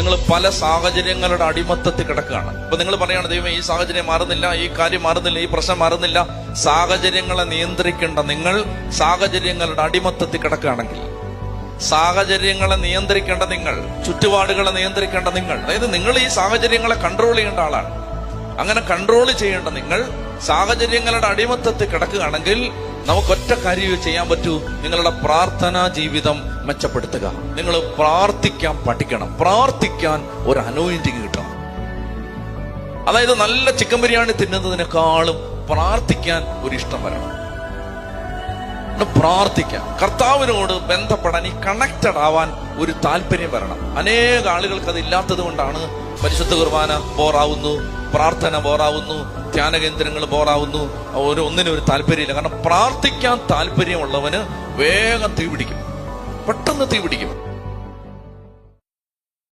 നിങ്ങൾ പല സാഹചര്യങ്ങളുടെ അടിമത്തത്തിൽ കിടക്കുകയാണ്. അപ്പൊ നിങ്ങൾ പറയാണ്, ദൈവം ഈ സാഹചര്യം മാറുന്നില്ല, ഈ കാര്യം മാറുന്നില്ല, ഈ പ്രശ്നം മാറുന്നില്ല. സാഹചര്യങ്ങളെ നിയന്ത്രിക്കേണ്ട നിങ്ങൾ സാഹചര്യങ്ങളുടെ അടിമത്തത്തിൽ കിടക്കുകയാണെങ്കിൽ, സാഹചര്യങ്ങളെ നിയന്ത്രിക്കേണ്ട നിങ്ങൾ, ചുറ്റുപാടുകളെ നിയന്ത്രിക്കേണ്ട നിങ്ങൾ, അതായത് നിങ്ങൾ ഈ സാഹചര്യങ്ങളെ കൺട്രോൾ ചെയ്യേണ്ട ആളാണ്. അങ്ങനെ കൺട്രോൾ ചെയ്യേണ്ട നിങ്ങൾ സാഹചര്യങ്ങളുടെ അടിമത്തത്തിൽ കിടക്കുകയാണെങ്കിൽ നമുക്കൊറ്റ കാര്യം ചെയ്യാൻ പറ്റൂ, നിങ്ങളുടെ പ്രാർത്ഥനാ ജീവിതം മെച്ചപ്പെടുത്തുക. നിങ്ങൾ പ്രാർത്ഥിക്കാൻ പഠിക്കണം. പ്രാർത്ഥിക്കാൻ ഒരു അനോയിന്റിങ് കിട്ടണം. അതായത് നല്ല ചിക്കൻ ബിരിയാണി തിന്നുന്നതിനേക്കാളും പ്രാർത്ഥിക്കാൻ ഒരു ഇഷ്ടം വരണം. പ്രാർത്ഥിക്കാൻ, കർത്താവിനോട് ബന്ധപ്പെടാൻ, ഈ കണക്റ്റഡ് ആവാൻ ഒരു താല്പര്യം വരണം. അനേക ആളുകൾക്ക് അത് ഇല്ലാത്തത് കൊണ്ടാണ് പരിശുദ്ധ കുർബാന ബോറാവുന്നു, പ്രാർത്ഥന ബോറാവുന്നു, ധ്യാന കേന്ദ്രങ്ങൾ ബോറാവുന്നു. ഒന്നിനും ഒരു താല്പര്യമില്ല. കാരണം പ്രാർത്ഥിക്കാൻ താല്പര്യമുള്ളവന് വേഗം തീ പിടിക്കും, പെട്ടെന്ന് തീ പിടിക്കും.